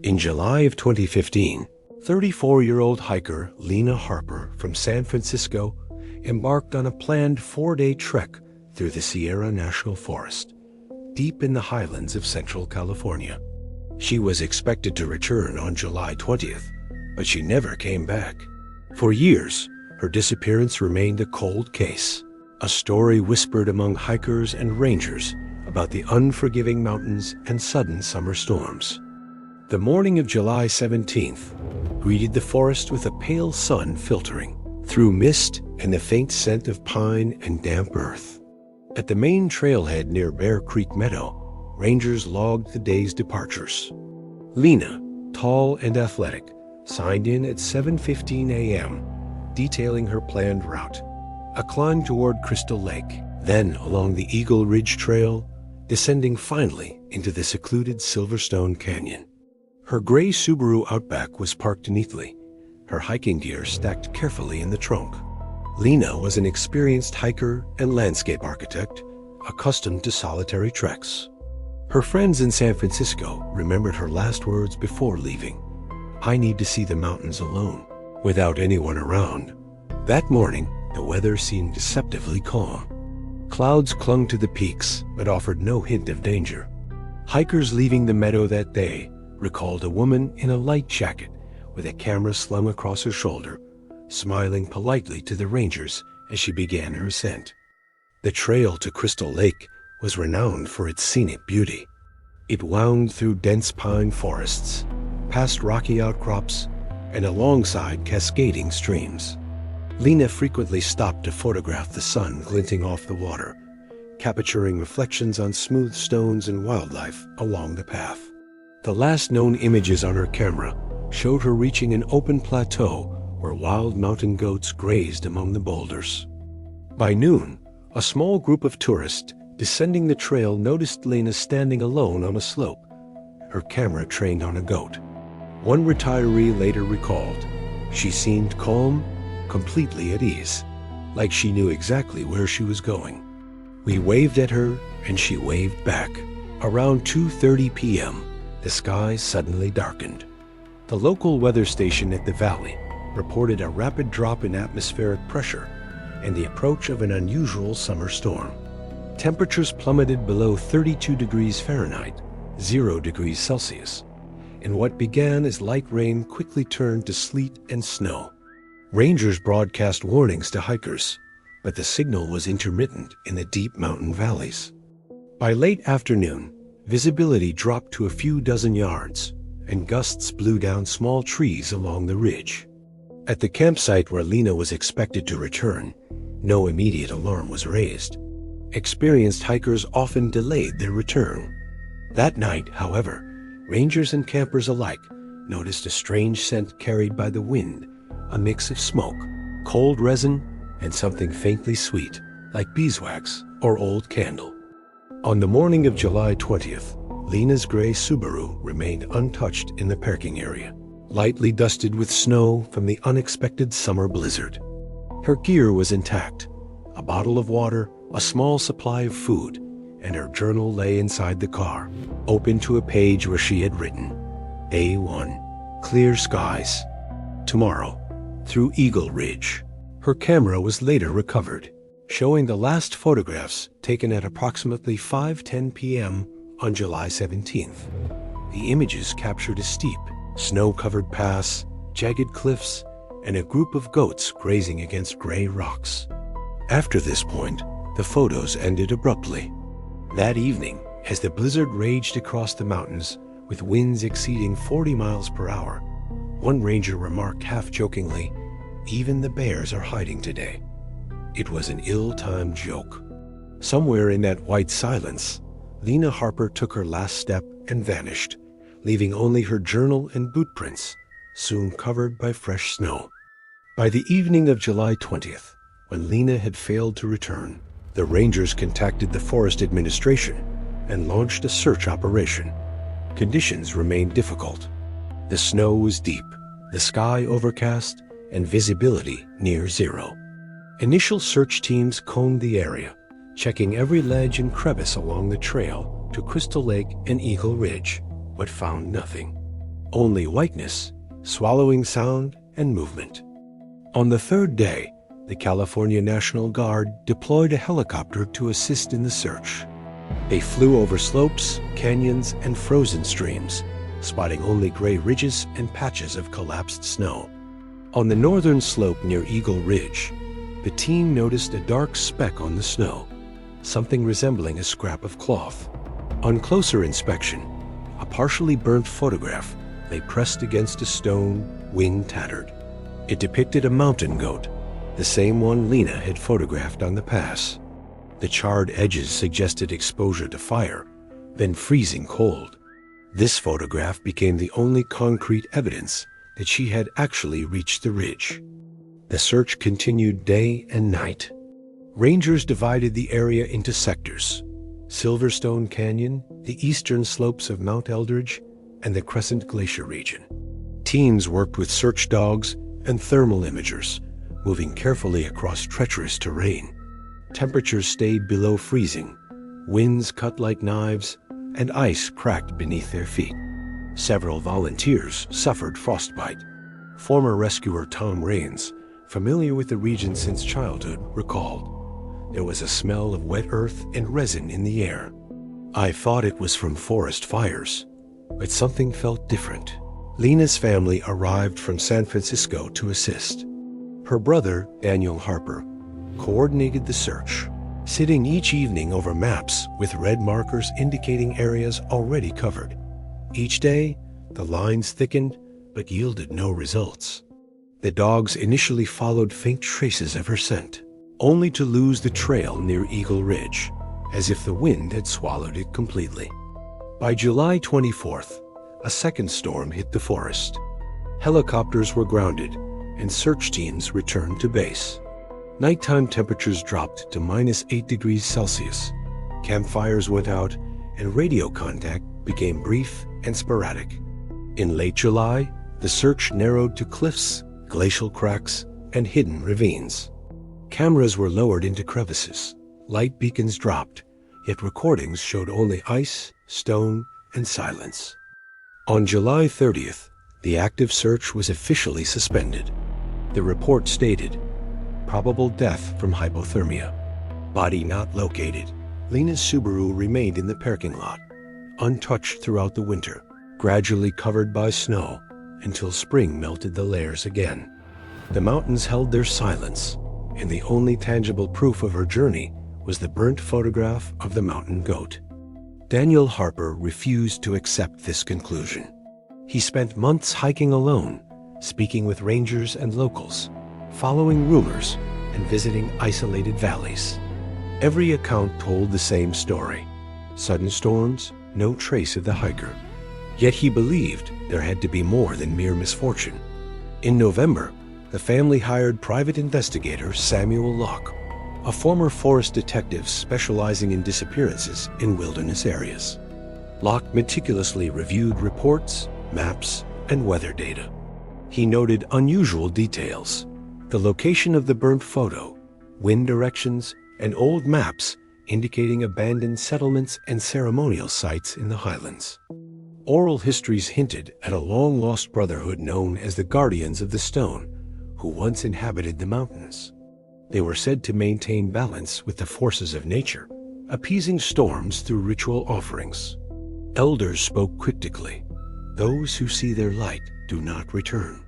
In July of 2015, 34-year-old hiker Lena Harper from San Francisco embarked on a planned 4-day trek through the Sierra National Forest, deep in the highlands of Central California. She was expected to return on July 20th, but she never came back. For years, her disappearance remained a cold case, a story whispered among hikers and rangers about the unforgiving mountains and sudden summer storms. The morning of July 17th greeted the forest with a pale sun filtering through mist and the faint scent of pine and damp earth. At the main trailhead near Bear Creek Meadow, rangers logged the day's departures. Lena, tall and athletic, signed in at 7:15 a.m., detailing her planned route. A climb toward Crystal Lake, then along the Eagle Ridge Trail, descending finally into the secluded Silverstone Canyon. Her gray Subaru Outback was parked neatly, her hiking gear stacked carefully in the trunk. Lena was an experienced hiker and landscape architect, accustomed to solitary treks. Her friends in San Francisco remembered her last words before leaving. "I need to see the mountains alone, without anyone around." That morning, the weather seemed deceptively calm. Clouds clung to the peaks, but offered no hint of danger. Hikers leaving the meadow that day recalled a woman in a light jacket with a camera slung across her shoulder, smiling politely to the rangers as she began her ascent. The trail to Crystal Lake was renowned for its scenic beauty. It wound through dense pine forests, past rocky outcrops, and alongside cascading streams. Lena frequently stopped to photograph the sun glinting off the water, capturing reflections on smooth stones and wildlife along the path. The last known images on her camera showed her reaching an open plateau where wild mountain goats grazed among the boulders. By noon, a small group of tourists descending the trail noticed Lena standing alone on a slope, her camera trained on a goat. One retiree later recalled, "She seemed calm, completely at ease, like she knew exactly where she was going. We waved at her, and she waved back." Around 2:30 p.m., the sky suddenly darkened. The local weather station at the valley reported a rapid drop in atmospheric pressure and the approach of an unusual summer storm. Temperatures plummeted below 32 degrees Fahrenheit, 0 degrees Celsius, and what began as light rain quickly turned to sleet and snow. Rangers broadcast warnings to hikers, but the signal was intermittent in the deep mountain valleys. By late afternoon, visibility dropped to a few dozen yards, and gusts blew down small trees along the ridge. At the campsite where Lena was expected to return, no immediate alarm was raised. Experienced hikers often delayed their return. That night, however, rangers and campers alike noticed a strange scent carried by the wind, a mix of smoke, cold resin, and something faintly sweet, like beeswax or old candle. On the morning of July 20th, Lena's gray Subaru remained untouched in the parking area, lightly dusted with snow from the unexpected summer blizzard. Her gear was intact. A bottle of water, a small supply of food, and her journal lay inside the car, open to a page where she had written, Day 1, clear skies. Tomorrow, through Eagle Ridge. Her camera was later recovered, showing the last photographs taken at approximately 5:10 p.m. on July 17th. The images captured a steep, snow-covered pass, jagged cliffs, and a group of goats grazing against gray rocks. After this point, the photos ended abruptly. That evening, as the blizzard raged across the mountains with winds exceeding 40 miles per hour, one ranger remarked half-jokingly, "Even the bears are hiding today." It was an ill-timed joke. Somewhere in that white silence, Lena Harper took her last step and vanished, leaving only her journal and boot prints, soon covered by fresh snow. By the evening of July 20th, when Lena had failed to return, the rangers contacted the Forest Administration and launched a search operation. Conditions remained difficult. The snow was deep, the sky overcast, and visibility near zero. Initial search teams combed the area, checking every ledge and crevice along the trail to Crystal Lake and Eagle Ridge, but found nothing. Only whiteness, swallowing sound, and movement. On the third day, the California National Guard deployed a helicopter to assist in the search. They flew over slopes, canyons, and frozen streams, spotting only gray ridges and patches of collapsed snow. On the northern slope near Eagle Ridge, the team noticed a dark speck on the snow, something resembling a scrap of cloth. On closer inspection, a partially burnt photograph lay pressed against a stone, wind-tattered. It depicted a mountain goat, the same one Lena had photographed on the pass. The charred edges suggested exposure to fire, then freezing cold. This photograph became the only concrete evidence that she had actually reached the ridge. The search continued day and night. Rangers divided the area into sectors: Silverstone Canyon, the eastern slopes of Mount Eldridge, and the Crescent Glacier region. Teams worked with search dogs and thermal imagers, moving carefully across treacherous terrain. Temperatures stayed below freezing, winds cut like knives, and ice cracked beneath their feet. Several volunteers suffered frostbite. Former rescuer Tom Rains, familiar with the region since childhood, recalled, "There was a smell of wet earth and resin in the air. I thought it was from forest fires, but something felt different." Lena's family arrived from San Francisco to assist. Her brother, Daniel Harper, coordinated the search, sitting each evening over maps with red markers indicating areas already covered. Each day, the lines thickened but yielded no results. The dogs initially followed faint traces of her scent, only to lose the trail near Eagle Ridge, as if the wind had swallowed it completely. By July 24th, a second storm hit the forest. Helicopters were grounded, and search teams returned to base. Nighttime temperatures dropped to -8 degrees Celsius. Campfires went out, and radio contact became brief and sporadic. In late July, the search narrowed to cliffs, glacial cracks, and hidden ravines. Cameras were lowered into crevices. Light beacons dropped, yet recordings showed only ice, stone, and silence. On July 30th, the active search was officially suspended. The report stated, "Probable death from hypothermia. Body not located." Lena's Subaru remained in the parking lot, untouched throughout the winter, gradually covered by snow until spring melted the layers again. The mountains held their silence, and the only tangible proof of her journey was the burnt photograph of the mountain goat. Daniel Harper refused to accept this conclusion. He spent months hiking alone, speaking with rangers and locals, following rumors, and visiting isolated valleys. Every account told the same story: sudden storms, no trace of the hiker. Yet he believed there had to be more than mere misfortune. In November, the family hired private investigator Samuel Locke, a former forest detective specializing in disappearances in wilderness areas. Locke meticulously reviewed reports, maps, and weather data. He noted unusual details: the location of the burnt photo, wind directions, and old maps indicating abandoned settlements and ceremonial sites in the highlands. Oral histories hinted at a long-lost brotherhood known as the Guardians of the Stone, who once inhabited the mountains. They were said to maintain balance with the forces of nature, appeasing storms through ritual offerings. Elders spoke cryptically: "Those who see their light do not return.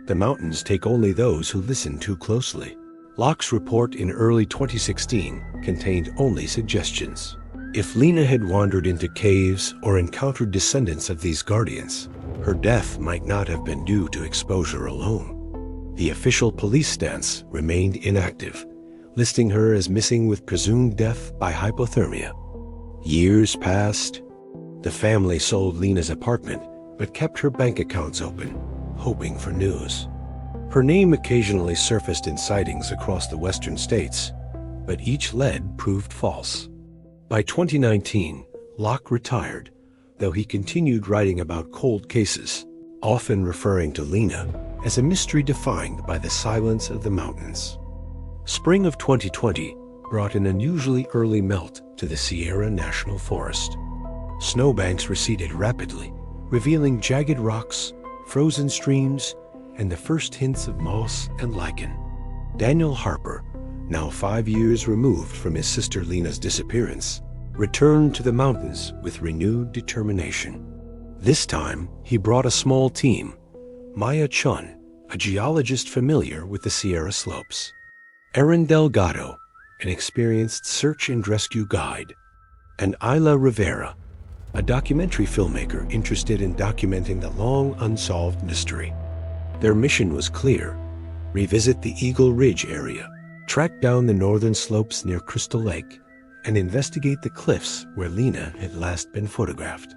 The mountains take only those who listen too closely." Locke's report in early 2016 contained only suggestions. If Lena had wandered into caves or encountered descendants of these guardians, her death might not have been due to exposure alone. The official police stance remained inactive, listing her as missing with presumed death by hypothermia. Years passed. The family sold Lena's apartment, but kept her bank accounts open, hoping for news. Her name occasionally surfaced in sightings across the western states, but each lead proved false. By 2019, Locke retired, though he continued writing about cold cases, often referring to Lena as a mystery defined by the silence of the mountains. Spring of 2020 brought an unusually early melt to the Sierra National Forest. Snowbanks receded rapidly, revealing jagged rocks, frozen streams, and the first hints of moss and lichen. Daniel Harper, now 5 years removed from his sister Lena's disappearance, returned to the mountains with renewed determination. This time, he brought a small team: Maya Chun, a geologist familiar with the Sierra slopes; Aaron Delgado, an experienced search and rescue guide; and Isla Rivera, a documentary filmmaker interested in documenting the long unsolved mystery. Their mission was clear: revisit the Eagle Ridge area, track down the northern slopes near Crystal Lake, and investigate the cliffs where Lena had last been photographed.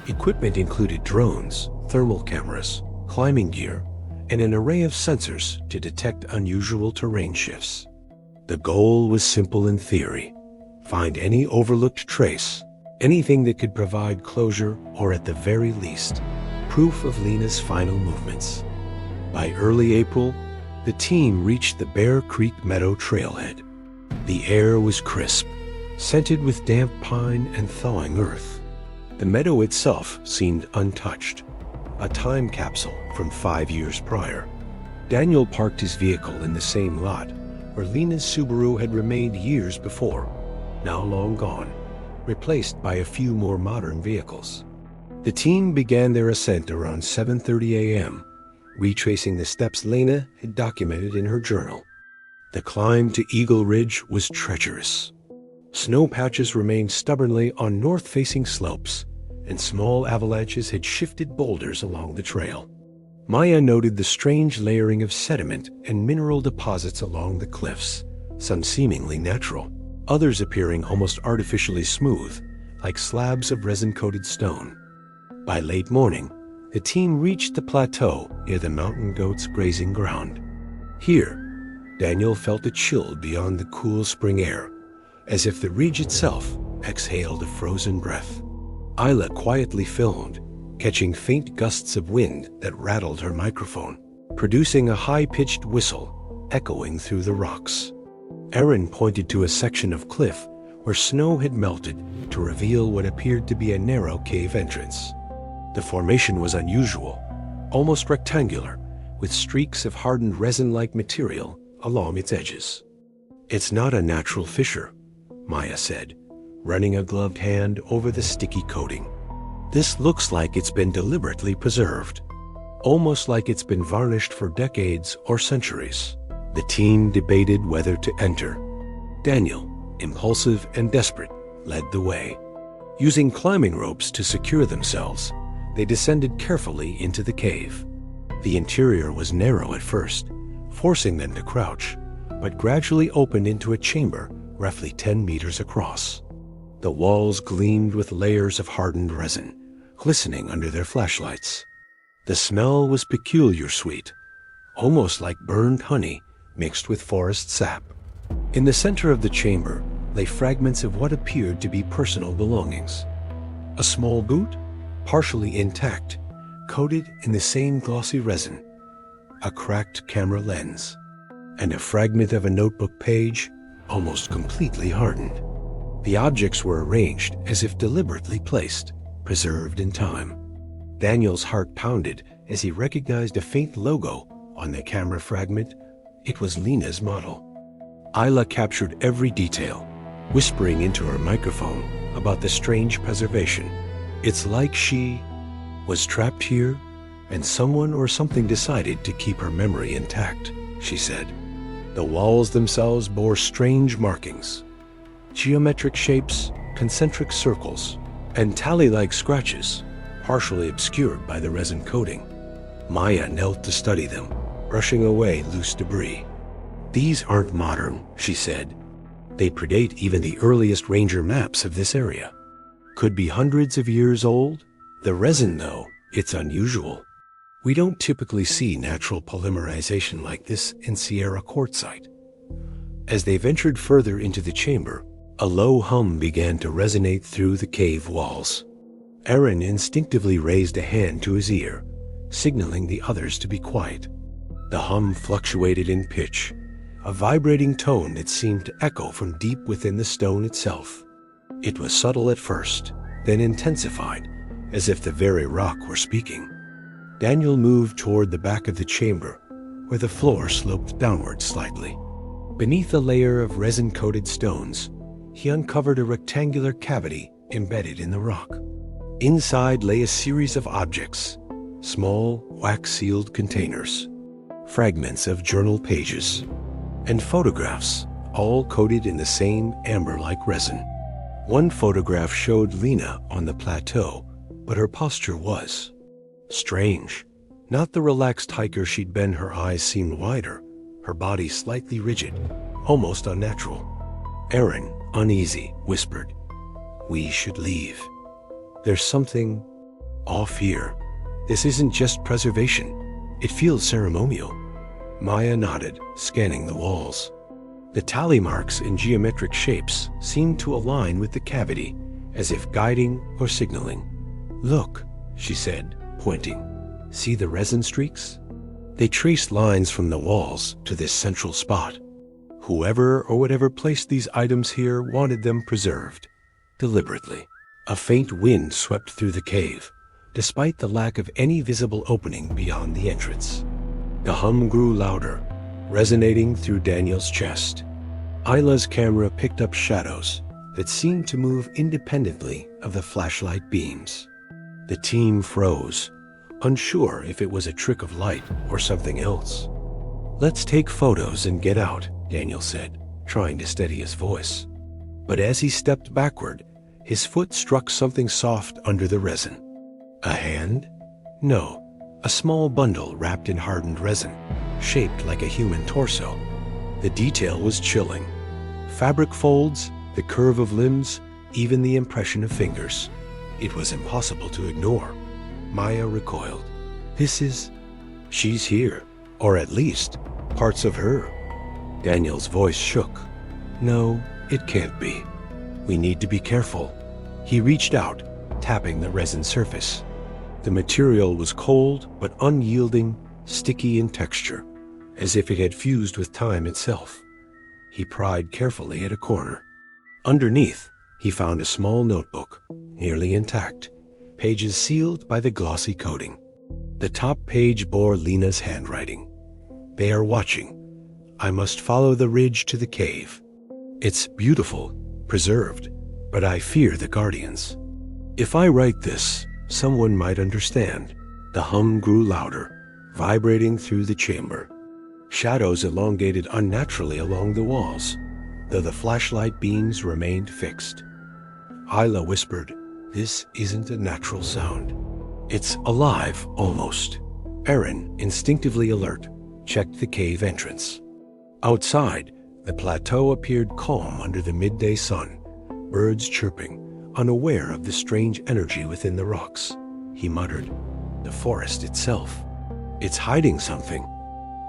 Equipment included drones, thermal cameras, climbing gear, and an array of sensors to detect unusual terrain shifts. The goal was simple in theory: find any overlooked trace, anything that could provide closure or, at the very least, proof of Lena's final movements. By early April, the team reached the Bear Creek Meadow trailhead. The air was crisp, scented with damp pine and thawing earth. The meadow itself seemed untouched, a time capsule from 5 years prior. Daniel parked his vehicle in the same lot where Lena's Subaru had remained years before, now long gone, replaced by a few more modern vehicles. The team began their ascent around 7:30 a.m., retracing the steps Lena had documented in her journal. The climb to Eagle Ridge was treacherous. Snow patches remained stubbornly on north-facing slopes, and small avalanches had shifted boulders along the trail. Maya noted the strange layering of sediment and mineral deposits along the cliffs, some seemingly natural, others appearing almost artificially smooth, like slabs of resin-coated stone. By late morning, the team reached the plateau near the mountain goats' grazing ground. Here, Daniel felt a chill beyond the cool spring air, as if the ridge itself exhaled a frozen breath. Isla quietly filmed, catching faint gusts of wind that rattled her microphone, producing a high-pitched whistle echoing through the rocks. Aaron pointed to a section of cliff where snow had melted to reveal what appeared to be a narrow cave entrance. The formation was unusual, almost rectangular, with streaks of hardened resin-like material along its edges. "It's not a natural fissure," Maya said, running a gloved hand over the sticky coating. "This looks like it's been deliberately preserved, almost like it's been varnished for decades or centuries." The team debated whether to enter. Daniel, impulsive and desperate, led the way. Using climbing ropes to secure themselves, they descended carefully into the cave. The interior was narrow at first, forcing them to crouch, but gradually opened into a chamber roughly 10 meters across. The walls gleamed with layers of hardened resin, glistening under their flashlights. The smell was peculiar sweet, almost like burned honey mixed with forest sap. In the center of the chamber lay fragments of what appeared to be personal belongings. A small boot, partially intact, coated in the same glossy resin, a cracked camera lens, and a fragment of a notebook page, almost completely hardened. The objects were arranged as if deliberately placed, preserved in time. Daniel's heart pounded as he recognized a faint logo on the camera fragment. It was Lena's model. Isla captured every detail, whispering into her microphone about the strange preservation. "It's like she was trapped here, and someone or something decided to keep her memory intact," she said. The walls themselves bore strange markings: geometric shapes, concentric circles, and tally-like scratches, partially obscured by the resin coating. Maya knelt to study them, brushing away loose debris. "These aren't modern," she said. "They predate even the earliest ranger maps of this area. Could be hundreds of years old. The resin, though, it's unusual. We don't typically see natural polymerization like this in Sierra quartzite." As they ventured further into the chamber, a low hum began to resonate through the cave walls. Aaron instinctively raised a hand to his ear, signaling the others to be quiet. The hum fluctuated in pitch, a vibrating tone that seemed to echo from deep within the stone itself. It was subtle at first, then intensified, as if the very rock were speaking. Daniel moved toward the back of the chamber, where the floor sloped downward slightly. Beneath a layer of resin-coated stones, he uncovered a rectangular cavity embedded in the rock. Inside lay a series of objects, small, wax-sealed containers, fragments of journal pages, and photographs, all coated in the same amber-like resin. One photograph showed Lena on the plateau, but her posture was strange. Not the relaxed hiker she'd been. Her eyes seemed wider, her body slightly rigid, almost unnatural. Aaron, uneasy, whispered, "We should leave. There's something off here. This isn't just preservation. It feels ceremonial." Maya nodded, scanning the walls. The tally marks in geometric shapes seemed to align with the cavity, as if guiding or signaling. "Look," she said, pointing. "See the resin streaks? They traced lines from the walls to this central spot. Whoever or whatever placed these items here wanted them preserved, deliberately." A faint wind swept through the cave, despite the lack of any visible opening beyond the entrance. The hum grew louder, resonating through Daniel's chest. Isla's camera picked up shadows that seemed to move independently of the flashlight beams. The team froze, unsure if it was a trick of light or something else. "Let's take photos and get out," Daniel said, trying to steady his voice. But as he stepped backward, his foot struck something soft under the resin. A hand? No, a small bundle wrapped in hardened resin, shaped like a human torso. The detail was chilling. Fabric folds, the curve of limbs, even the impression of fingers. It was impossible to ignore. Maya recoiled. She's here, or at least, parts of her. Daniel's voice shook. "No, it can't be. We need to be careful." He reached out, tapping the resin surface. The material was cold but unyielding, sticky in texture, as if it had fused with time itself. He pried carefully at a corner. Underneath, he found a small notebook, nearly intact, pages sealed by the glossy coating. The top page bore Lena's handwriting. "They are watching. I must follow the ridge to the cave. It's beautiful, preserved, but I fear the guardians. If I write this, someone might understand." The hum grew louder, vibrating through the chamber. Shadows elongated unnaturally along the walls, though the flashlight beams remained fixed. Isla whispered, "This isn't a natural sound. It's alive, almost." Aaron, instinctively alert, checked the cave entrance. Outside, the plateau appeared calm under the midday sun, birds chirping, unaware of the strange energy within the rocks. He muttered, "The forest itself. It's hiding something.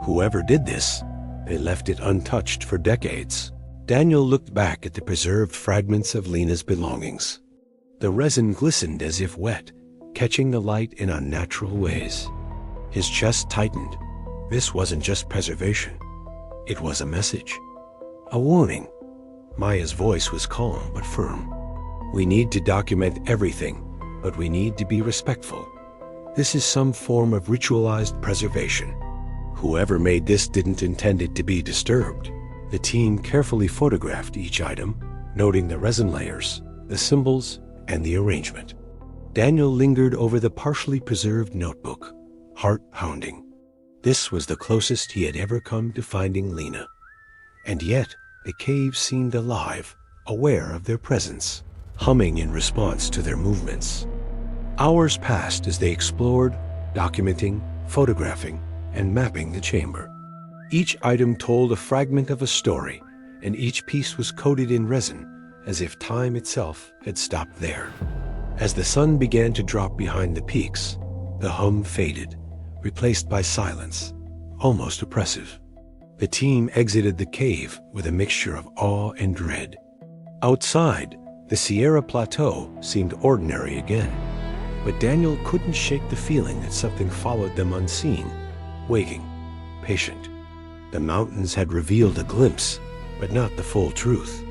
Whoever did this, they left it untouched for decades." Daniel looked back at the preserved fragments of Lena's belongings. The resin glistened as if wet, catching the light in unnatural ways. His chest tightened. This wasn't just preservation. It was a message. A warning. Maya's voice was calm but firm. "We need to document everything, but we need to be respectful. This is some form of ritualized preservation. Whoever made this didn't intend it to be disturbed." The team carefully photographed each item, noting the resin layers, the symbols, and the arrangement. Daniel lingered over the partially preserved notebook, heart pounding. This was the closest he had ever come to finding Lena. And yet, the cave seemed alive, aware of their presence, humming in response to their movements. Hours passed as they explored, documenting, photographing, and mapping the chamber. Each item told a fragment of a story, and each piece was coated in resin, as if time itself had stopped there. As the sun began to drop behind the peaks, the hum faded, replaced by silence, almost oppressive. The team exited the cave with a mixture of awe and dread. Outside, the Sierra Plateau seemed ordinary again, but Daniel couldn't shake the feeling that something followed them unseen, waiting, patient. The mountains had revealed a glimpse, but not the full truth.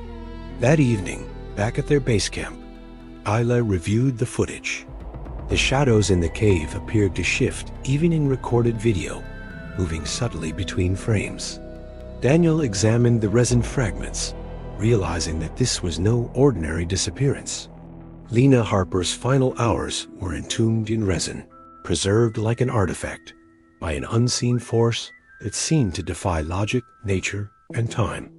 That evening, back at their base camp, Isla reviewed the footage. The shadows in the cave appeared to shift even in recorded video, moving subtly between frames. Daniel examined the resin fragments, realizing that this was no ordinary disappearance. Lena Harper's final hours were entombed in resin, preserved like an artifact by an unseen force that seemed to defy logic, nature, and time.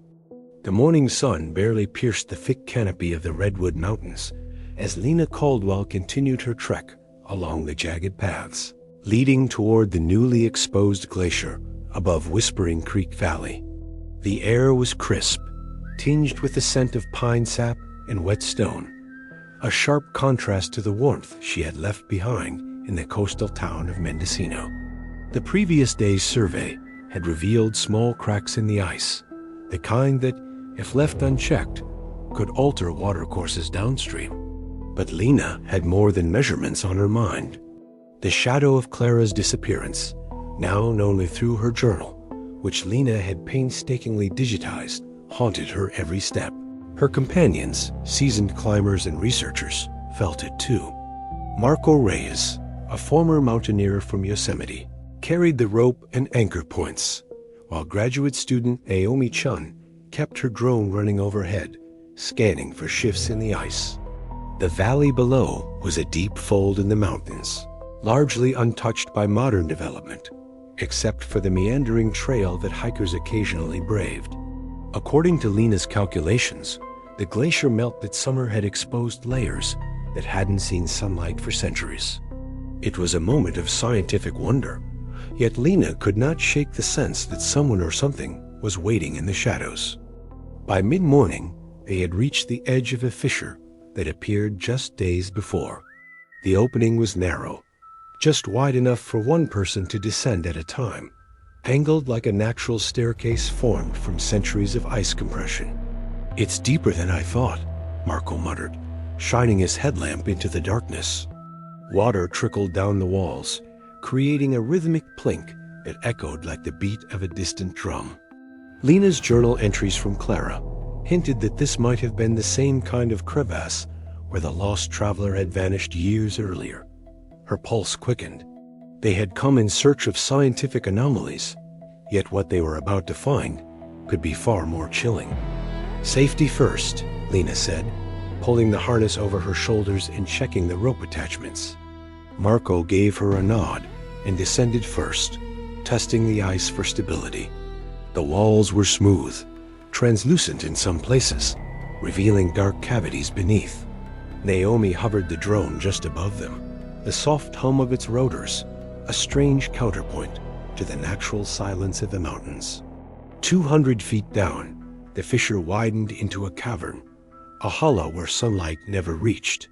The morning sun barely pierced the thick canopy of the Redwood Mountains as Lena Caldwell continued her trek along the jagged paths, leading toward the newly exposed glacier above Whispering Creek Valley. The air was crisp, tinged with the scent of pine sap and wet stone, a sharp contrast to the warmth she had left behind in the coastal town of Mendocino. The previous day's survey had revealed small cracks in the ice, the kind that, if left unchecked, could alter watercourses downstream. But Lena had more than measurements on her mind. The shadow of Clara's disappearance, now known only through her journal, which Lena had painstakingly digitized, haunted her every step. Her companions, seasoned climbers and researchers, felt it too. Marco Reyes, a former mountaineer from Yosemite, carried the rope and anchor points, while graduate student Naomi Chun kept her drone running overhead, scanning for shifts in the ice. The valley below was a deep fold in the mountains, largely untouched by modern development, except for the meandering trail that hikers occasionally braved. According to Lena's calculations, the glacier melt that summer had exposed layers that hadn't seen sunlight for centuries. It was a moment of scientific wonder, yet Lena could not shake the sense that someone or something was waiting in the shadows. By mid-morning, they had reached the edge of a fissure that appeared just days before. The opening was narrow, just wide enough for one person to descend at a time, angled like a natural staircase formed from centuries of ice compression. "It's deeper than I thought," Marco muttered, shining his headlamp into the darkness. Water trickled down the walls, creating a rhythmic plink that echoed like the beat of a distant drum. Lena's journal entries from Clara hinted that this might have been the same kind of crevasse where the lost traveler had vanished years earlier. Her pulse quickened. They had come in search of scientific anomalies, yet what they were about to find could be far more chilling. "Safety first," Lena said, pulling the harness over her shoulders and checking the rope attachments. Marco gave her a nod and descended first, testing the ice for stability. The walls were smooth, translucent in some places, revealing dark cavities beneath. Naomi hovered the drone just above them, the soft hum of its rotors, a strange counterpoint to the natural silence of the mountains. 200 feet down, the fissure widened into a cavern, a hollow where sunlight never reached.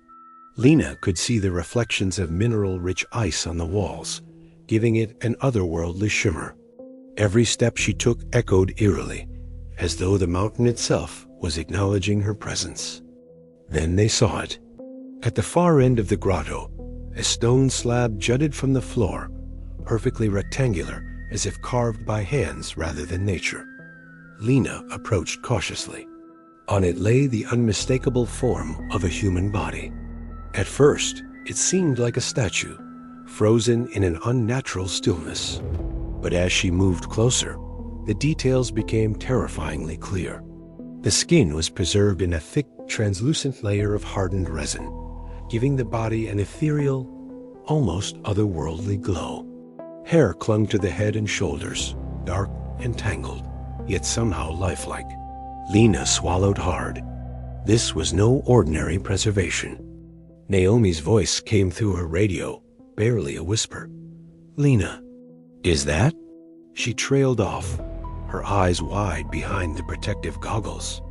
Lena could see the reflections of mineral-rich ice on the walls, giving it an otherworldly shimmer. Every step she took echoed eerily, as though the mountain itself was acknowledging her presence. Then they saw it. At the far end of the grotto, a stone slab jutted from the floor, perfectly rectangular, as if carved by hands rather than nature. Lena approached cautiously. On it lay the unmistakable form of a human body. At first, it seemed like a statue, frozen in an unnatural stillness. But as she moved closer, the details became terrifyingly clear. The skin was preserved in a thick, translucent layer of hardened resin, giving the body an ethereal, almost otherworldly glow. Hair clung to the head and shoulders, dark and tangled, yet somehow lifelike. Lena swallowed hard. This was no ordinary preservation. Naomi's voice came through her radio, barely a whisper. "Lena, is that?" She trailed off, her eyes wide behind the protective goggles.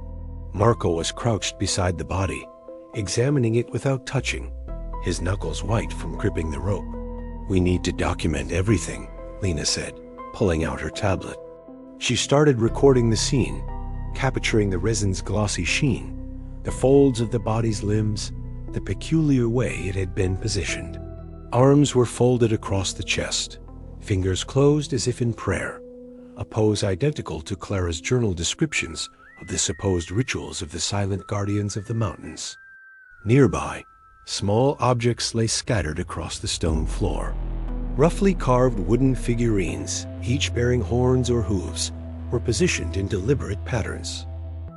Marco was crouched beside the body, examining it without touching, his knuckles white from gripping the rope. "We need to document everything," Lena said, pulling out her tablet. She started recording the scene, capturing the resin's glossy sheen, the folds of the body's limbs, the peculiar way it had been positioned. Arms were folded across the chest, fingers closed as if in prayer, a pose identical to Clara's journal descriptions of the supposed rituals of the silent guardians of the mountains. Nearby, Small objects lay scattered across the stone floor. Roughly carved wooden figurines, each bearing horns or hooves, were positioned in deliberate patterns.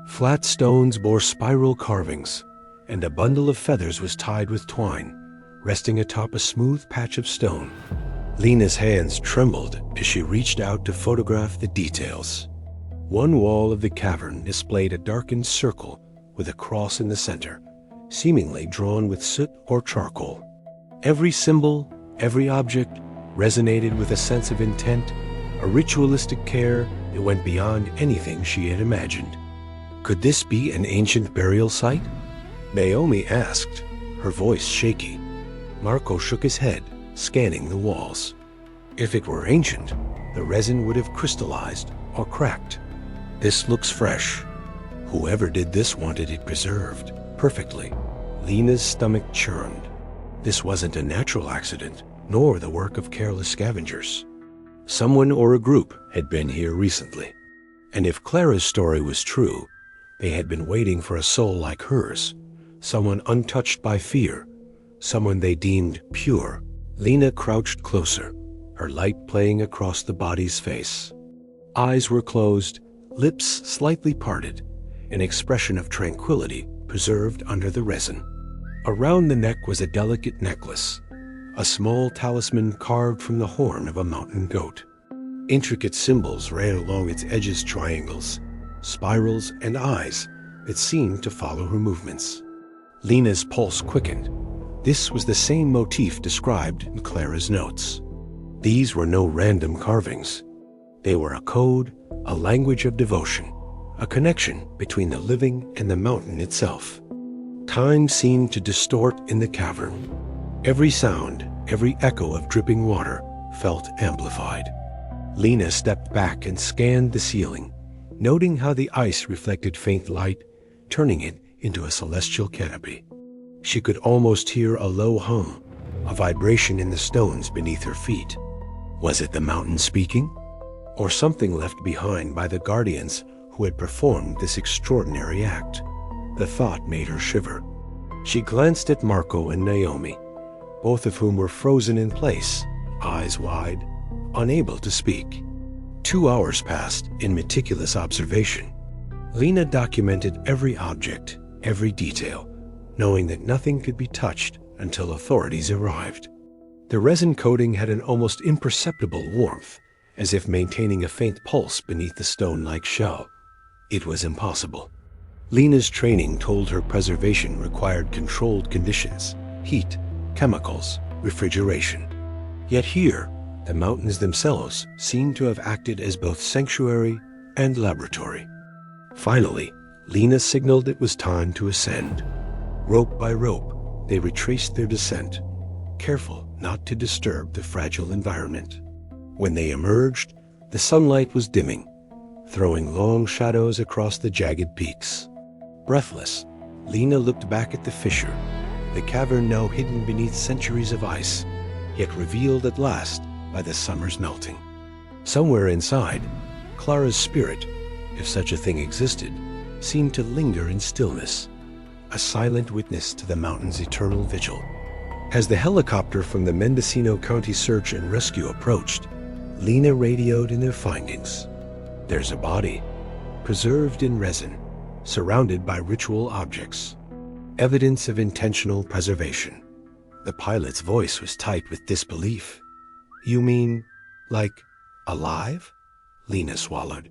Flat stones bore spiral carvings, and a bundle of feathers was tied with twine, resting atop a smooth patch of stone. Lena's hands trembled as she reached out to photograph the details. One wall of the cavern displayed a darkened circle with a cross in the center, seemingly drawn with soot or charcoal. Every symbol, every object, resonated with a sense of intent, a ritualistic care that went beyond anything she had imagined. Could this be an ancient burial site? Naomi asked, her voice shaky. Marco shook his head, scanning the walls. If it were ancient, the resin would have crystallized or cracked. This looks fresh. Whoever did this wanted it preserved perfectly. Lena's stomach churned. This wasn't a natural accident, nor the work of careless scavengers. Someone or a group had been here recently. And if Clara's story was true, they had been waiting for a soul like hers, someone untouched by fear, someone they deemed pure. Lena crouched closer, her light playing across the body's face. Eyes were closed, lips slightly parted, an expression of tranquility preserved under the resin. Around the neck was a delicate necklace, a small talisman carved from the horn of a mountain goat. Intricate symbols ran along its edges, triangles, spirals, and eyes that seemed to follow her movements. Lena's pulse quickened. This was the same motif described in Clara's notes. These were no random carvings. They were a code, a language of devotion, a connection between the living and the mountain itself. Time seemed to distort in the cavern. Every sound, every echo of dripping water felt amplified. Lena stepped back and scanned the ceiling, noting how the ice reflected faint light, turning it into a celestial canopy. She could almost hear a low hum, a vibration in the stones beneath her feet. Was it the mountain speaking? Or something left behind by the guardians who had performed this extraordinary act? The thought made her shiver. She glanced at Marco and Naomi, both of whom were frozen in place, eyes wide, unable to speak. 2 hours passed in meticulous observation. Lena documented every object, every detail, knowing that nothing could be touched until authorities arrived. The resin coating had an almost imperceptible warmth, as if maintaining a faint pulse beneath the stone-like shell. It was impossible. Lena's training told her preservation required controlled conditions, heat, chemicals, refrigeration. Yet here, the mountains themselves seemed to have acted as both sanctuary and laboratory. Finally, Lena signaled it was time to ascend. Rope by rope, they retraced their descent, careful not to disturb the fragile environment. When they emerged, the sunlight was dimming, throwing long shadows across the jagged peaks. Breathless, Lena looked back at the fissure, the cavern now hidden beneath centuries of ice, yet revealed at last by the summer's melting. Somewhere inside, Clara's spirit, if such a thing existed, seemed to linger in stillness, a silent witness to the mountain's eternal vigil. As the helicopter from the Mendocino County Search and Rescue approached, Lena radioed in their findings. There's a body, preserved in resin, surrounded by ritual objects. Evidence of intentional preservation. The pilot's voice was tight with disbelief. You mean, like, alive? Lena swallowed.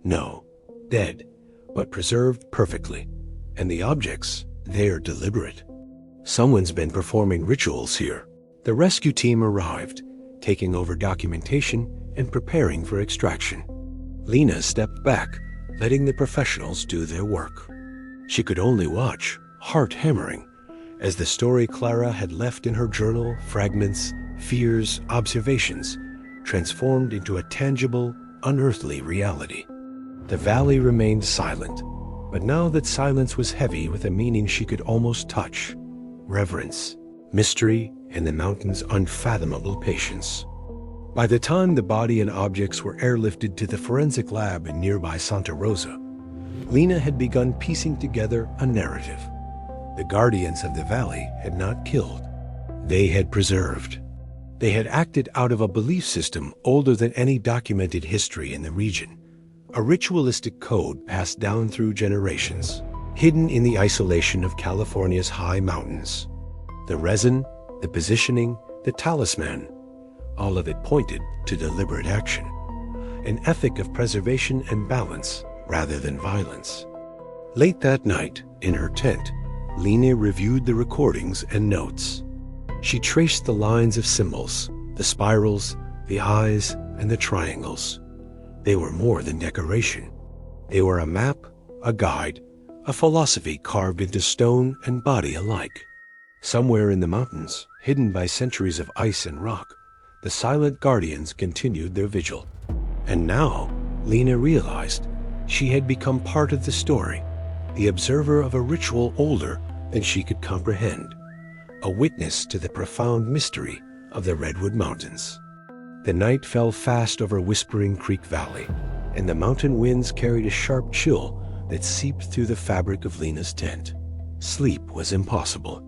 No, dead, but preserved perfectly. And the objects, they're deliberate. Someone's been performing rituals here. The rescue team arrived, taking over documentation and preparing for extraction. Lena stepped back, letting the professionals do their work. She could only watch, heart hammering, as the story Clara had left in her journal, fragments, fears, observations, transformed into a tangible, unearthly reality. The valley remained silent, but now that silence was heavy with a meaning she could almost touch. Reverence, mystery, and the mountain's unfathomable patience. By the time the body and objects were airlifted to the forensic lab in nearby Santa Rosa, Lena had begun piecing together a narrative. The guardians of the valley had not killed. They had preserved. They had acted out of a belief system older than any documented history in the region. A ritualistic code passed down through generations, hidden in the isolation of California's high mountains. The resin, the positioning, the talisman, all of it pointed to deliberate action, an ethic of preservation and balance rather than violence. Late that night, in her tent, Lena reviewed the recordings and notes. She traced the lines of symbols, the spirals, the eyes, and the triangles. They were more than decoration. They were a map, a guide, a philosophy carved into stone and body alike. Somewhere in the mountains, hidden by centuries of ice and rock, the silent guardians continued their vigil. And now, Lena realized she had become part of the story, the observer of a ritual older than she could comprehend, a witness to the profound mystery of the Redwood Mountains. The night fell fast over Whispering Creek Valley, and the mountain winds carried a sharp chill that seeped through the fabric of Lena's tent. Sleep was impossible.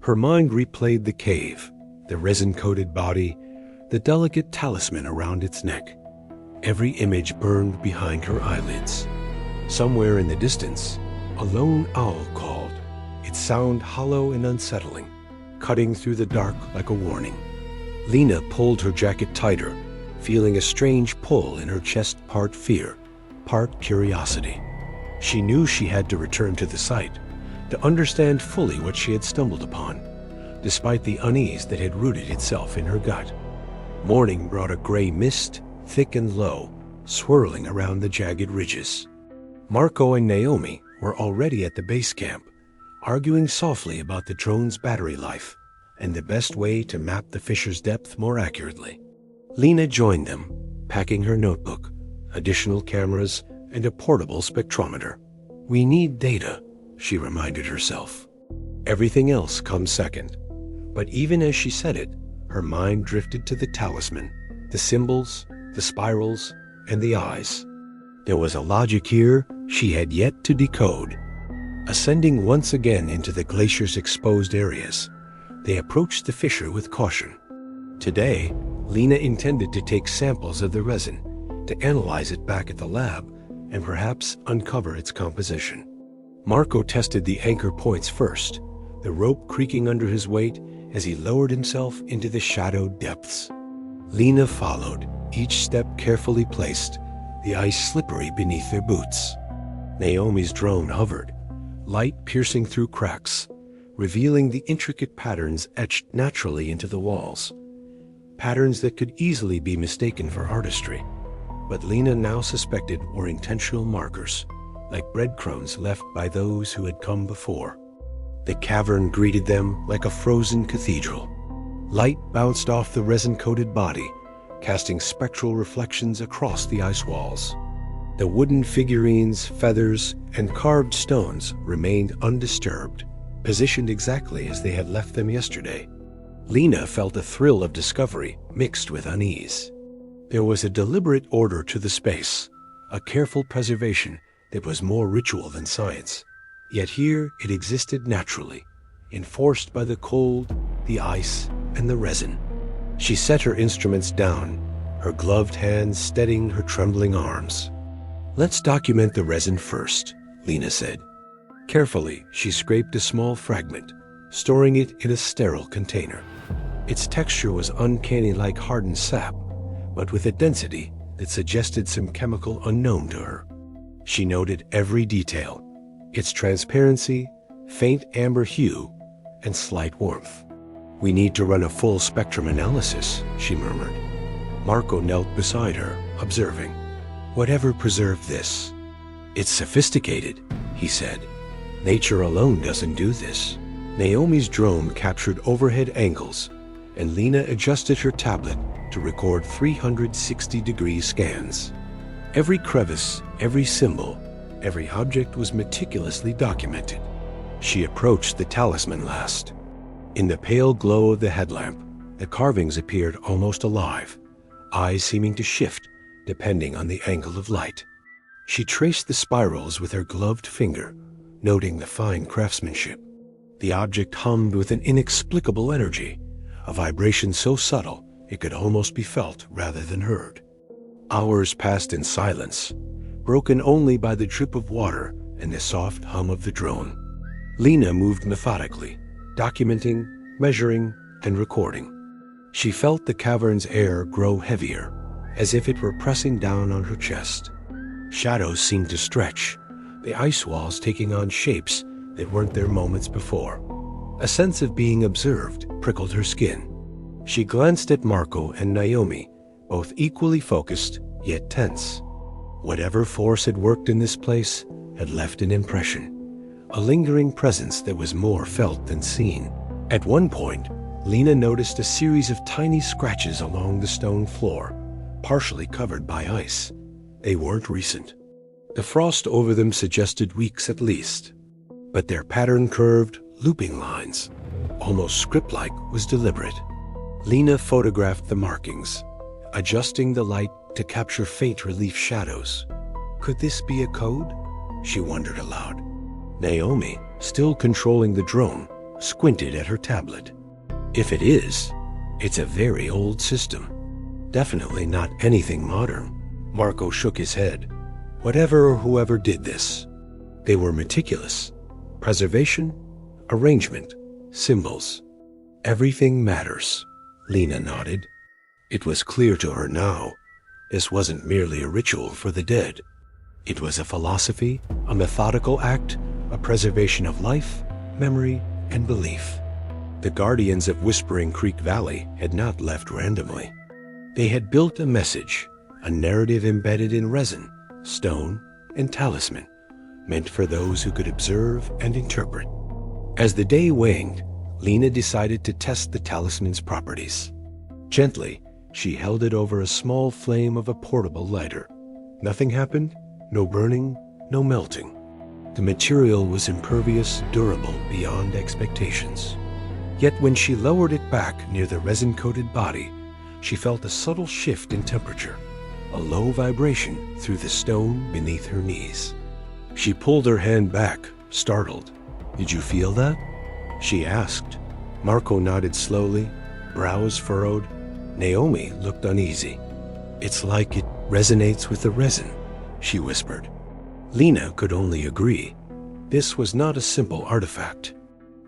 Her mind replayed the cave, the resin-coated body, the delicate talisman around its neck. Every image burned behind her eyelids. Somewhere in the distance, a lone owl called, its sound hollow and unsettling, cutting through the dark like a warning. Lena pulled her jacket tighter, feeling a strange pull in her chest, part fear, part curiosity. She knew she had to return to the site, to understand fully what she had stumbled upon, despite the unease that had rooted itself in her gut. Morning brought a gray mist, thick and low, swirling around the jagged ridges. Marco and Naomi were already at the base camp, arguing softly about the drone's battery life and the best way to map the fissure's depth more accurately. Lena joined them, packing her notebook, additional cameras, and a portable spectrometer. "We need data," she reminded herself. "Everything else comes second." But even as she said it, her mind drifted to the talisman, the symbols, the spirals, and the eyes. There was a logic here she had yet to decode. Ascending once again into the glacier's exposed areas, they approached the fissure with caution. Today, Lena intended to take samples of the resin, to analyze it back at the lab, and perhaps uncover its composition. Marco tested the anchor points first, the rope creaking under his weight as he lowered himself into the shadowed depths. Lena followed, each step carefully placed, the ice slippery beneath their boots. Naomi's drone hovered, light piercing through cracks, revealing the intricate patterns etched naturally into the walls. Patterns that could easily be mistaken for artistry, but Lena now suspected were intentional markers, like breadcrumbs left by those who had come before. The cavern greeted them like a frozen cathedral. Light bounced off the resin-coated body, casting spectral reflections across the ice walls. The wooden figurines, feathers, and carved stones remained undisturbed, positioned exactly as they had left them yesterday. Lena felt a thrill of discovery mixed with unease. There was a deliberate order to the space, a careful preservation that was more ritual than science. Yet here it existed naturally, enforced by the cold, the ice, and the resin. She set her instruments down, her gloved hands steadying her trembling arms. "Let's document the resin first," Lena said. Carefully, she scraped a small fragment, storing it in a sterile container. Its texture was uncanny like hardened sap, but with a density that suggested some chemical unknown to her. She noted every detail, its transparency, faint amber hue, and slight warmth. "We need to run a full spectrum analysis," she murmured. Marco knelt beside her, observing. "Whatever preserved this?" "It's sophisticated," he said. "Nature alone doesn't do this." Naomi's drone captured overhead angles, and Lena adjusted her tablet to record 360-degree scans. Every crevice, every symbol, every object was meticulously documented. She approached the talisman last. In the pale glow of the headlamp, the carvings appeared almost alive, eyes seeming to shift depending on the angle of light. She traced the spirals with her gloved finger, noting the fine craftsmanship. The object hummed with an inexplicable energy, a vibration so subtle it could almost be felt rather than heard. Hours passed in silence, broken only by the drip of water and the soft hum of the drone. Lena moved methodically, documenting, measuring, and recording. She felt the cavern's air grow heavier, as if it were pressing down on her chest. Shadows seemed to stretch, the ice walls taking on shapes that weren't there moments before. A sense of being observed prickled her skin. She glanced at Marco and Naomi, both equally focused, yet tense. Whatever force had worked in this place had left an impression, a lingering presence that was more felt than seen. At one point, Lena noticed a series of tiny scratches along the stone floor, partially covered by ice. They weren't recent. The frost over them suggested weeks at least, but their pattern-curved, looping lines, almost script-like, was deliberate. Lena photographed the markings, adjusting the light to capture faint relief shadows. Could this be a code? She wondered aloud. Naomi, still controlling the drone, squinted at her tablet. If it is, it's a very old system. Definitely not anything modern. Marco shook his head. Whatever or whoever did this, they were meticulous. Preservation, arrangement, symbols. Everything matters. Lena nodded. It was clear to her now. This wasn't merely a ritual for the dead. It was a philosophy, a methodical act, a preservation of life, memory, and belief. The guardians of Whispering Creek Valley had not left randomly. They had built a message, a narrative embedded in resin, stone, and talisman, meant for those who could observe and interpret. As the day waned, Lena decided to test the talisman's properties. Gently, she held it over a small flame of a portable lighter. Nothing happened, no burning, no melting. The material was impervious, durable beyond expectations. Yet when she lowered it back near the resin-coated body, she felt a subtle shift in temperature, a low vibration through the stone beneath her knees. She pulled her hand back, startled. "Did you feel that?" she asked. Marco nodded slowly, brows furrowed. Naomi looked uneasy. "It's like it resonates with the resin," she whispered. Lena could only agree. This was not a simple artifact.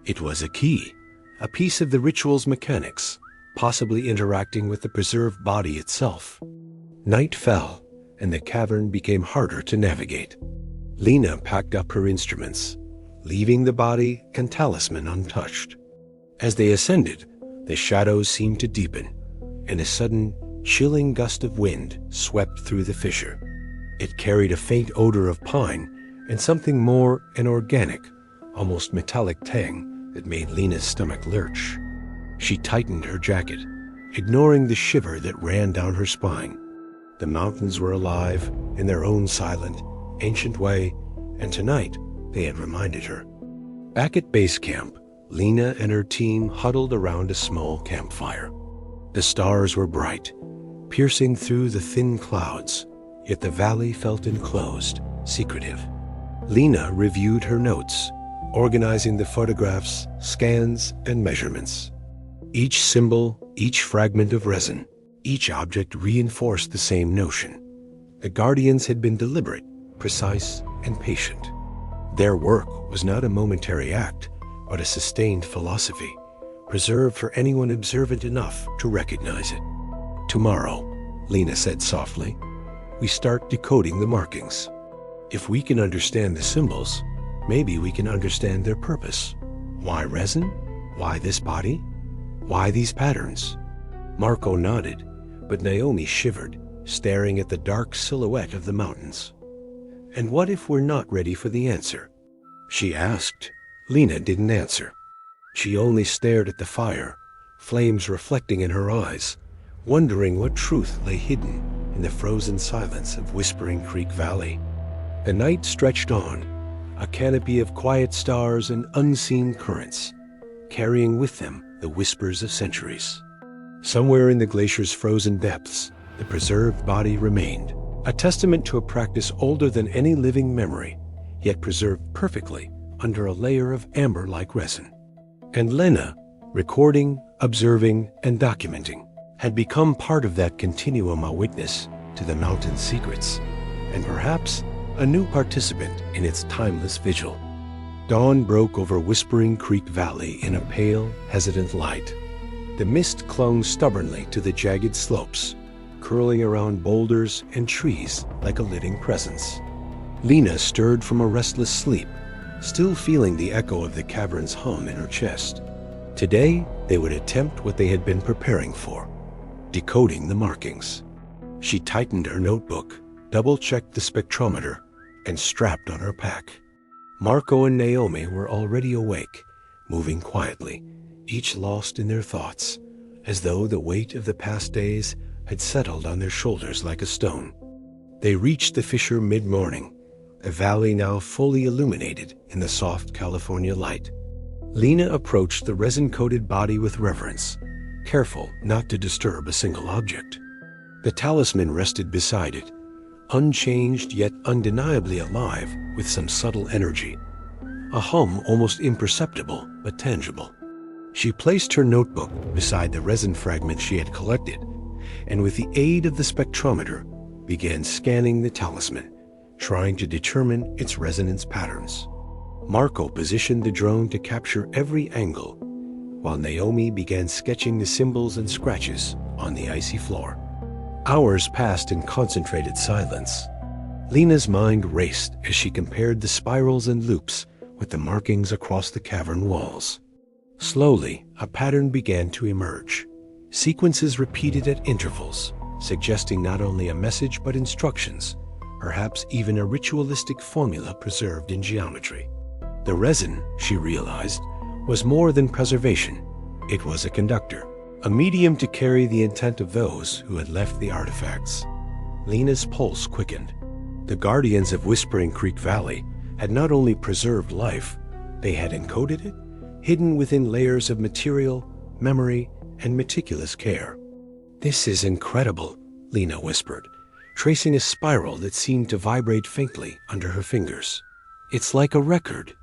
It was a key, a piece of the ritual's mechanics, possibly interacting with the preserved body itself. Night fell, and the cavern became harder to navigate. Lena packed up her instruments, leaving the body and talisman untouched. As they ascended, the shadows seemed to deepen, and a sudden, chilling gust of wind swept through the fissure. It carried a faint odor of pine and something more inorganic, almost metallic tang that made Lena's stomach lurch. She tightened her jacket, ignoring the shiver that ran down her spine. The mountains were alive in their own silent, ancient way, and tonight they had reminded her. Back at base camp, Lena and her team huddled around a small campfire. The stars were bright, piercing through the thin clouds, yet the valley felt enclosed, secretive. Lena reviewed her notes, organizing the photographs, scans, and measurements. Each symbol, each fragment of resin, each object reinforced the same notion. The guardians had been deliberate, precise, and patient. Their work was not a momentary act, but a sustained philosophy, preserved for anyone observant enough to recognize it. "Tomorrow," Lena said softly, "we start decoding the markings. If we can understand the symbols, maybe we can understand their purpose. Why resin? Why this body? Why these patterns?" Marco nodded, but Naomi shivered, staring at the dark silhouette of the mountains. "And what if we're not ready for the answer?" she asked. Lena didn't answer. She only stared at the fire, flames reflecting in her eyes, wondering what truth lay hidden in the frozen silence of Whispering Creek Valley. The night stretched on, a canopy of quiet stars and unseen currents, carrying with them the whispers of centuries. Somewhere in the glacier's frozen depths, the preserved body remained, a testament to a practice older than any living memory, yet preserved perfectly under a layer of amber-like resin. And Lena, recording, observing, and documenting, had become part of that continuum of witness to the mountain's secrets, and perhaps a new participant in its timeless vigil. Dawn broke over Whispering Creek Valley in a pale, hesitant light. The mist clung stubbornly to the jagged slopes, curling around boulders and trees like a living presence. Lena stirred from a restless sleep, still feeling the echo of the cavern's hum in her chest. Today, they would attempt what they had been preparing for, decoding the markings. She tightened her notebook, double-checked the spectrometer, and strapped on her pack. Marco and Naomi were already awake, moving quietly, each lost in their thoughts, as though the weight of the past days had settled on their shoulders like a stone. They reached the fissure mid-morning, a valley now fully illuminated in the soft California light. Lena approached the resin-coated body with reverence, careful not to disturb a single object. The talisman rested beside it, unchanged yet undeniably alive with some subtle energy, a hum almost imperceptible but tangible. She placed her notebook beside the resin fragment she had collected, and with the aid of the spectrometer, began scanning the talisman, trying to determine its resonance patterns. Marco positioned the drone to capture every angle, while Naomi began sketching the symbols and scratches on the icy floor. Hours passed in concentrated silence. Lena's mind raced as she compared the spirals and loops with the markings across the cavern walls. Slowly, a pattern began to emerge, sequences repeated at intervals, suggesting not only a message but instructions, perhaps even a ritualistic formula preserved in geometry. The resin, she realized, was more than preservation. It was a conductor, a medium to carry the intent of those who had left the artifacts. Lena's pulse quickened. The guardians of Whispering Creek Valley had not only preserved life, they had encoded it, hidden within layers of material, memory, and meticulous care. "This is incredible," Lena whispered, tracing a spiral that seemed to vibrate faintly under her fingers. "It's like a record,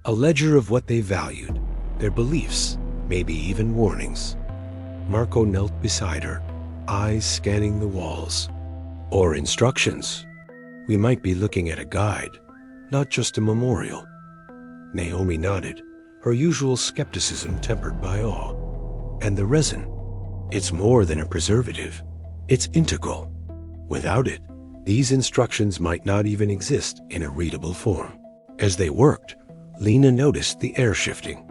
a ledger of what they valued, their beliefs, maybe even warnings." Marco knelt beside her, eyes scanning the walls. "Or instructions. We might be looking at a guide, not just a memorial." Naomi nodded, her usual skepticism tempered by awe. "And the resin? It's more than a preservative. It's integral. Without it, these instructions might not even exist in a readable form." As they worked, Lena noticed the air shifting.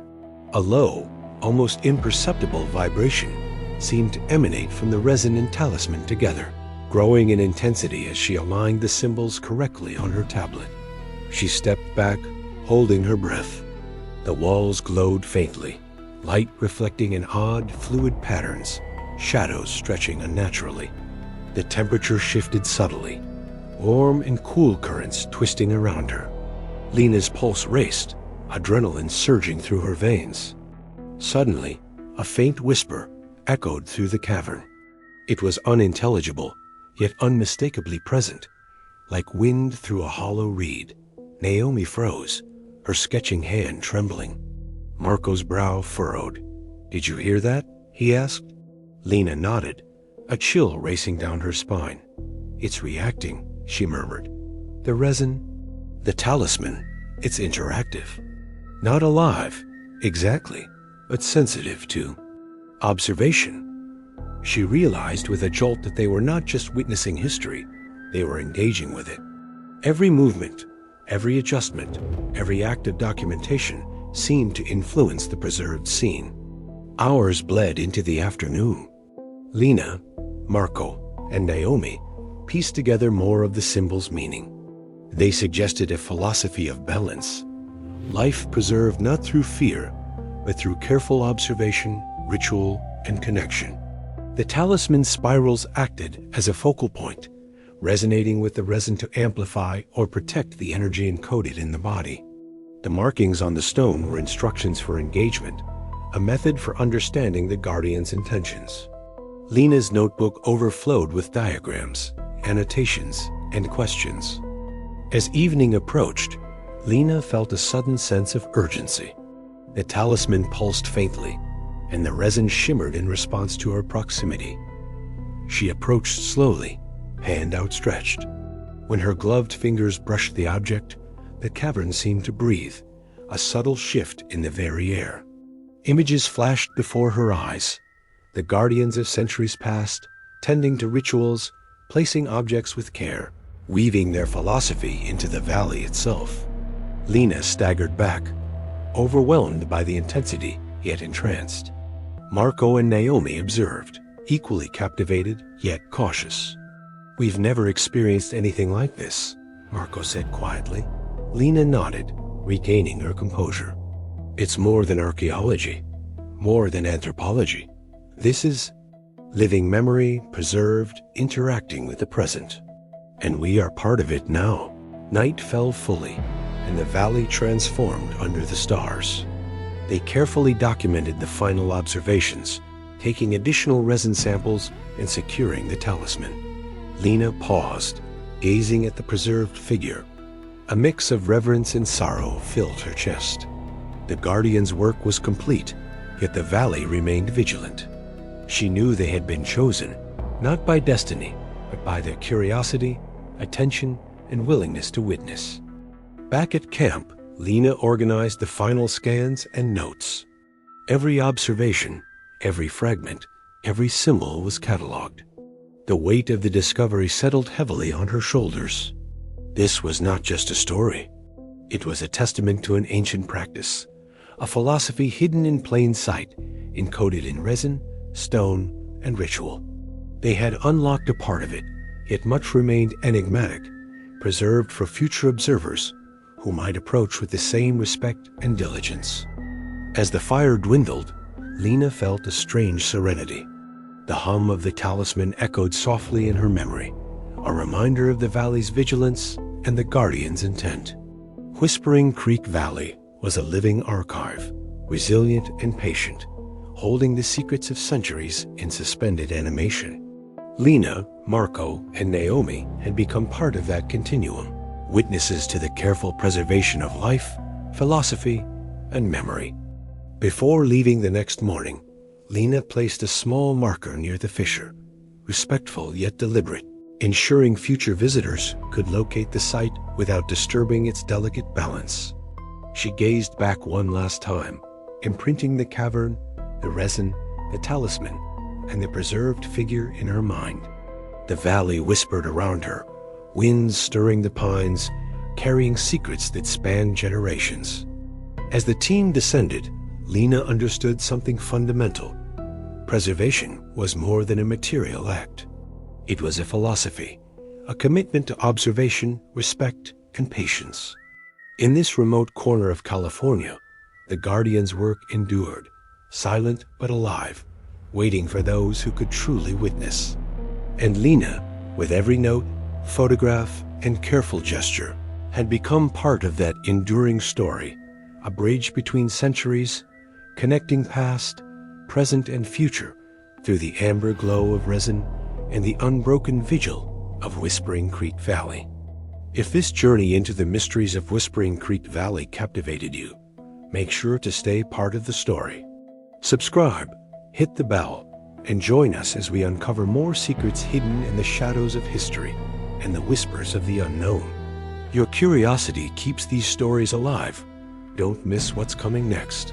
A low, almost imperceptible vibration seemed to emanate from the resin and talisman together, growing in intensity as she aligned the symbols correctly on her tablet. She stepped back, holding her breath. The walls glowed faintly, light reflecting in odd, fluid patterns, shadows stretching unnaturally. The temperature shifted subtly, warm and cool currents twisting around her. Lena's pulse raced, adrenaline surging through her veins. Suddenly, a faint whisper echoed through the cavern. It was unintelligible, yet unmistakably present, like wind through a hollow reed. Naomi froze, her sketching hand trembling. Marco's brow furrowed. "Did you hear that?" he asked. Lena nodded, a chill racing down her spine. "It's reacting," she murmured. "The resin, the talisman, it's interactive. Not alive, exactly, but sensitive to observation." She realized with a jolt that they were not just witnessing history, they were engaging with it. Every movement, every adjustment, every act of documentation seemed to influence the preserved scene. Hours bled into the afternoon. Lena, Marco, and Naomi pieced together more of the symbols' meaning. They suggested a philosophy of balance, life preserved not through fear, but through careful observation, ritual, and connection. The talisman spirals acted as a focal point, resonating with the resin to amplify or protect the energy encoded in the body. The markings on the stone were instructions for engagement, a method for understanding the guardian's intentions. Lena's notebook overflowed with diagrams, annotations, and questions. As evening approached, Lena felt a sudden sense of urgency. The talisman pulsed faintly, and the resin shimmered in response to her proximity. She approached slowly, hand outstretched. When her gloved fingers brushed the object, the cavern seemed to breathe, a subtle shift in the very air. Images flashed before her eyes, the guardians of centuries past, tending to rituals, placing objects with care, weaving their philosophy into the valley itself. Lena staggered back, overwhelmed by the intensity yet entranced. Marco and Naomi observed, equally captivated yet cautious. "We've never experienced anything like this," Marco said quietly. Lena nodded, regaining her composure. "It's more than archaeology, more than anthropology. This is living memory, preserved, interacting with the present. And we are part of it now." Night fell fully, and the valley transformed under the stars. They carefully documented the final observations, taking additional resin samples and securing the talisman. Lena paused, gazing at the preserved figure. A mix of reverence and sorrow filled her chest. The Guardian's work was complete, yet the valley remained vigilant. She knew they had been chosen, not by destiny, but by their curiosity, attention, and willingness to witness. Back at camp, Lena organized the final scans and notes. Every observation, every fragment, every symbol was cataloged. The weight of the discovery settled heavily on her shoulders. This was not just a story. It was a testament to an ancient practice, a philosophy hidden in plain sight, encoded in resin, stone, and ritual. They had unlocked a part of it, yet much remained enigmatic, preserved for future observers who might approach with the same respect and diligence. As the fire dwindled, Lena felt a strange serenity. The hum of the talisman echoed softly in her memory, a reminder of the valley's vigilance and the Guardian's intent. Whispering Creek Valley was a living archive, resilient and patient, holding the secrets of centuries in suspended animation. Lena, Marco, and Naomi had become part of that continuum, witnesses to the careful preservation of life, philosophy, and memory. Before leaving the next morning, Lena placed a small marker near the fissure, respectful yet deliberate, ensuring future visitors could locate the site without disturbing its delicate balance. She gazed back one last time, imprinting the cavern, the resin, the talisman, and the preserved figure in her mind. The valley whispered around her, winds stirring the pines, carrying secrets that spanned generations. As the team descended, Lena understood something fundamental. Preservation was more than a material act. It was a philosophy, a commitment to observation, respect, and patience. In this remote corner of California, the Guardian's work endured, silent but alive, waiting for those who could truly witness. And Lena, with every note, photograph, and careful gesture, had become part of that enduring story, a bridge between centuries, connecting past, present, and future through the amber glow of resin and the unbroken vigil of Whispering Creek Valley. If this journey into the mysteries of Whispering Creek Valley captivated you, make sure to stay part of the story. Subscribe, hit the bell, and join us as we uncover more secrets hidden in the shadows of history and the whispers of the unknown. Your curiosity keeps these stories alive. Don't miss what's coming next.